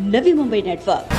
Navi Mumbai network.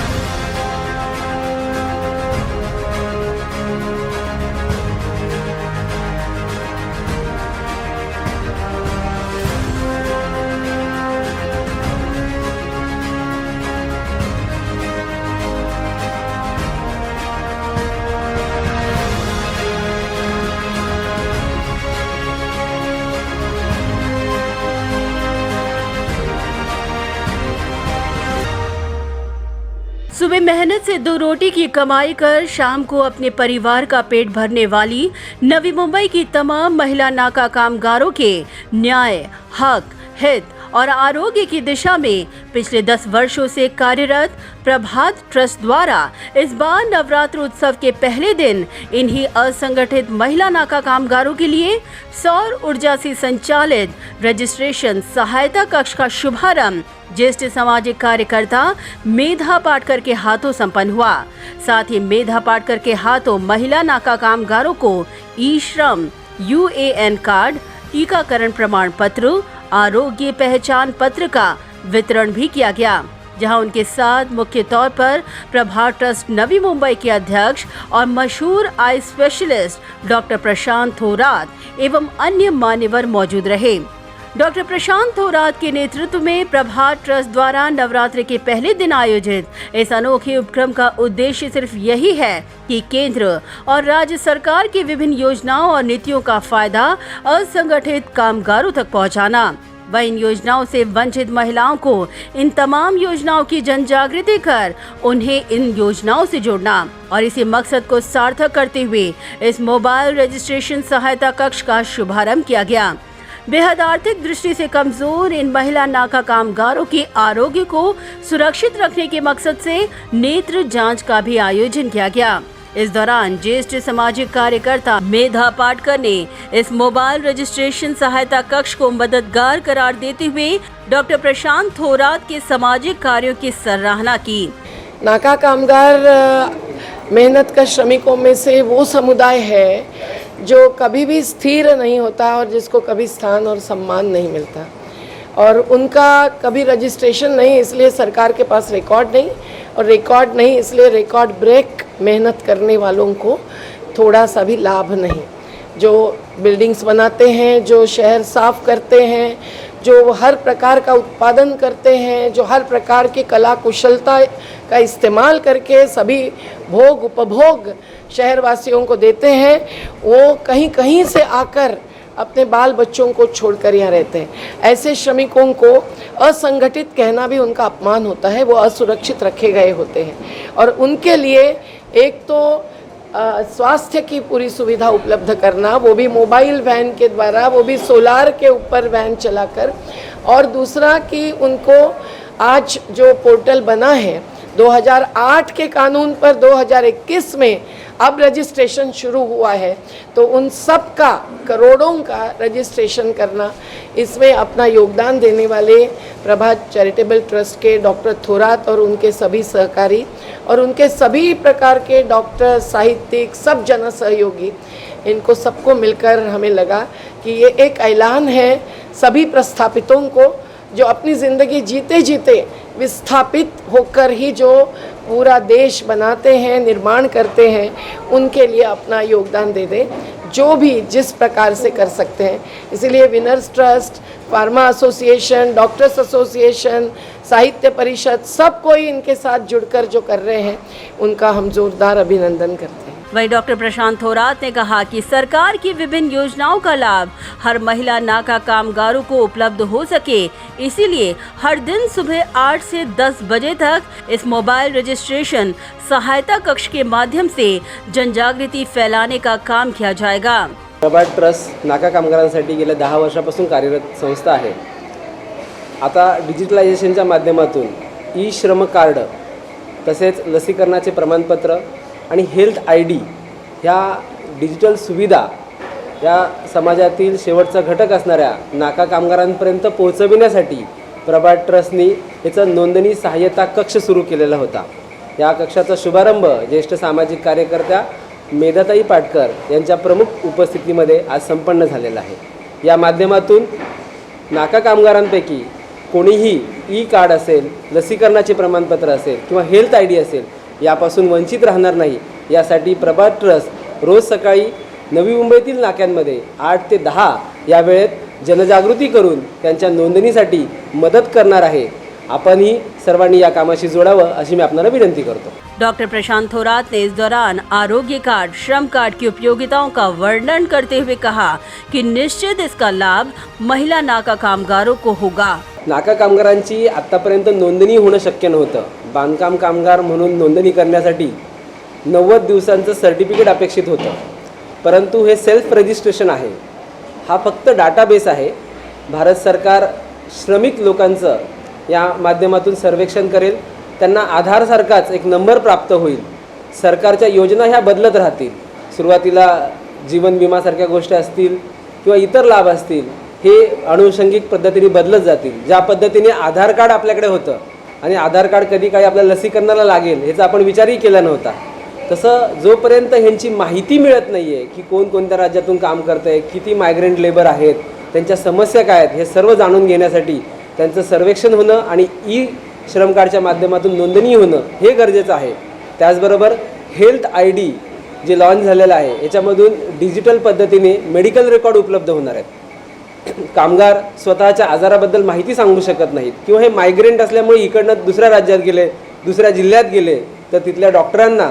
सुबह मेहनत से 2 रोटी की कमाई कर शाम को अपने परिवार का पेट भरने वाली नवी मुंबई की तमाम महिला नाका कामगारों के न्याय, हक, हित और आरोग्य की दिशा में पिछले 10 वर्षों से कार्यरत प्रभात ट्रस्ट द्वारा इस बार नवरात्र उत्सव के पहले दिन इन्हीं असंगठित महिला नाका कामगारों के लिए सौर ऊर्जा से संचालित रजिस्ट्रेशन सहायता कक्ष का शुभारंभ ज्येष्ठ सामाजिक कार्यकर्ता मेधा पाटकर के हाथों संपन्न हुआ। साथ ही मेधा पाटकर के हाथों महिला नाका कामगारों को ई-श्रम, UAN कार्ड, टीकाकरण प्रमाण पत्र, आरोग्य पहचान पत्र का वितरण भी किया गया, जहां उनके साथ मुख्य तौर पर प्रभात ट्रस्ट नवी मुंबई के अध्यक्ष और मशहूर आई स्पेशलिस्ट डॉक्टर प्रशांत थोरात एवं अन्य मान्यवर मौजूद रहे। डॉक्टर प्रशांत थोरात के नेतृत्व में प्रभात ट्रस्ट द्वारा नवरात्रि के पहले दिन आयोजित इस अनोखे उपक्रम का उद्देश्य सिर्फ यही है कि केंद्र और राज्य सरकार की विभिन्न योजनाओं और नीतियों का फायदा असंगठित कामगारों तक पहुंचाना, व इन योजनाओं से वंचित महिलाओं को इन तमाम योजनाओं की जन जागृति कर उन्हें इन योजनाओं से जोड़ना और इसी मकसद को सार्थक करते हुए इस मोबाइल रजिस्ट्रेशन सहायता कक्ष का शुभारंभ किया गया। बेहद आर्थिक दृष्टि से कमजोर इन महिला नाका कामगारों के आरोग्य को सुरक्षित रखने के मकसद से नेत्र जांच का भी आयोजन किया गया। इस दौरान ज्येष्ठ सामाजिक कार्यकर्ता मेधा पाटकर ने इस मोबाइल रजिस्ट्रेशन सहायता कक्ष को मददगार करार देते हुए डॉक्टर प्रशांत थोरात के सामाजिक कार्यों की सराहना की। नाका कामगार मेहनत का श्रमिकों में से वो समुदाय है जो कभी भी स्थिर नहीं होता और जिसको कभी स्थान और सम्मान नहीं मिलता, और उनका कभी रजिस्ट्रेशन नहीं, इसलिए सरकार के पास रिकॉर्ड नहीं, और रिकॉर्ड नहीं इसलिए रिकॉर्ड ब्रेक मेहनत करने वालों को थोड़ा सा भी लाभ नहीं। जो बिल्डिंग्स बनाते हैं, जो शहर साफ करते हैं, जो हर प्रकार का उत्पादन करते हैं, जो हर प्रकार की कला कुशलता का इस्तेमाल करके सभी भोग उपभोग शहरवासियों को देते हैं, वो कहीं कहीं से आकर अपने बाल बच्चों को छोड़कर यहाँ रहते हैं। ऐसे श्रमिकों को असंगठित कहना भी उनका अपमान होता है, वो असुरक्षित रखे गए होते हैं। और उनके लिए एक तो स्वास्थ्य की पूरी सुविधा उपलब्ध करना, वो भी मोबाइल वैन के द्वारा, वो भी सोलार के ऊपर वैन चलाकर, और दूसरा कि उनको आज जो पोर्टल बना है 2008 के कानून पर 2021 में अब रजिस्ट्रेशन शुरू हुआ है, तो उन सब का करोड़ों का रजिस्ट्रेशन करना, इसमें अपना योगदान देने वाले प्रभात चैरिटेबल ट्रस्ट के डॉक्टर थोरात और उनके सभी सहकारी और उनके सभी प्रकार के डॉक्टर, साहित्यिक, सब जन सहयोगी, इनको सबको मिलकर हमें लगा कि ये एक ऐलान है सभी प्रस्थापितों को जो अपनी ज़िंदगी जीते जीते विस्थापित होकर ही जो पूरा देश बनाते हैं, निर्माण करते हैं, उनके लिए अपना योगदान दे दें, जो भी जिस प्रकार से कर सकते हैं। इसीलिए winners trust, pharma association, doctors association, साहित्य परिषद, सब कोई इनके साथ जुड़कर जो कर रहे हैं, उनका हम जोरदार अभिनंदन करते हैं। वहीं डॉक्टर प्रशांत थोरात ने कहा कि सरकार की विभिन्न योजनाओं का लाभ हर महिला नाका कामगारों को उपलब्ध हो सके, इसीलिए हर दिन सुबह 8 से 10 बजे तक इस मोबाइल रजिस्ट्रेशन सहायता कक्ष के माध्यम से जनजागृती फैलाने का काम किया जाएगा। प्रभात ट्रस्ट नाका कामगारांसाठी गेल्या 10 वर्षापासून कार्यरत संस्था आहे। आता डिजिटलायझेशनच्या माध्यमातून ई-श्रम कार्ड, तसेच लसीकरणाचे प्रमाणपत्र आणि हेल्थ ID ह्या डिजिटल सुविधा या समाजातील शेवटचा घटक असणाऱ्या नाका कामगारांपर्यंत पोहोचविण्यासाठी प्रभात ट्रस्टनी याचं नोंदणी सहाय्यता कक्ष सुरू केलेला होता। या कक्षाचा शुभारंभ ज्येष्ठ सामाजिक कार्यकर्त्या मेधाताई पाटकर यांच्या प्रमुख उपस्थितीमध्ये आज संपन्न झालेला आहे। या माध्यमातून नाका कामगारांपैकी कोणीही ई कार्ड असेल, लसीकरणाचे प्रमाणपत्र असेल किंवा हेल्थ आय डी असेल यापासून वंचित राहणार नाही यासाठी प्रभात ट्रस्ट रोज सकाळी नवी मुंबईतील नाक्यांमध्ये 8 ते 10 या वेळेत जनजागृती करून त्यांच्या नोंदणीसाठी मदत करणार आहे. आपणही सर्वांनी या कामाशी जोडावं अशी मी आपणाला विनंती करतो. डॉक्टर प्रशांत थोरात ने इस दौरान आरोग्य कार्ड, श्रम कार्ड की उपयोगिताओं का वर्णन करते हुए कहा कि निश्चित इसका लाभ महिला नाका कामगारों को होगा. नाका कामगारांची आत्तापर्यंत नोंदणी होणं शक्य नव्हतं. बांधकाम कामगार म्हणून नोंदणी करण्यासाठी 90 दिवसांचं सर्टिफिकेट अपेक्षित होतं, परंतु हे सेल्फ रजिस्ट्रेशन आहे. हा फक्त डाटाबेस आहे. भारत सरकार श्रमिक लोकांचं या माध्यमातून सर्वेक्षण करेल. त्यांना आधारसारखाच एक नंबर प्राप्त होईल. सरकारच्या योजना ह्या बदलत राहतील. सुरुवातीला जीवन विमासारख्या गोष्टी असतील किंवा इतर लाभ असतील, हे अनुषंगिक पद्धतीने बदलत जातील. ज्या पद्धतीने आधार कार्ड आपल्याकडे होतं आणि आधार कार्ड कधी काही आपल्या लसीकरणाला लागेल ह्याचा आपण विचारही केला नव्हता, तसं जोपर्यंत ह्यांची माहिती मिळत नाही आहे की कोण कोणत्या राज्यातून काम करतं आहे, किती मायग्रंट लेबर आहेत, त्यांच्या समस्या काय आहेत, हे सर्व जाणून घेण्यासाठी त्यांचं सर्वेक्षण होणं आणि ई श्रम कार्डच्या माध्यमातून नोंदणी होणं हे गरजेचं आहे. त्याचबरोबर health I D J launch झालेलं आहे याच्यामधून डिजिटल पद्धतीने मेडिकल रेकॉर्ड उपलब्ध होणार आहेत. कामगार स्वतःच्या आजाराबद्दल माहिती सांगू शकत नाहीत किंवा हे मायग्रेंट असल्यामुळे इकडनं दुसऱ्या राज्यात गेले, दुसऱ्या जिल्ह्यात गेले तर तिथल्या डॉक्टरांना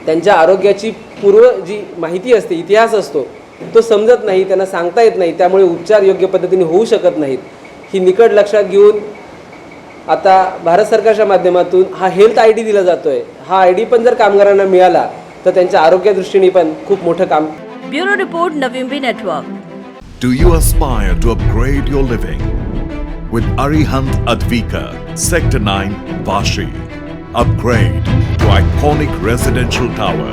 त्यांच्या आरोग्याची पूर्व जी माहिती असते, इतिहास असतो, तो समजत नाही, त्यांना सांगता येत नाही. त्यामुळे उपचार योग्य पद्धतीने होऊ शकत नाहीत. ही निकड लक्षात घेऊन आता भारत सरकारच्या माध्यमातून हा हेल्थ आय डी दिला जातोय. हा आय डी पण जर कामगारांना मिळाला तर त्यांच्या आरोग्यादृष्टीने पण खूप मोठं काम. Bureau report Navi Mumbai network. Do you aspire to upgrade your living? With Arihant Advika, Sector 9, Vashi. Upgrade to iconic residential tower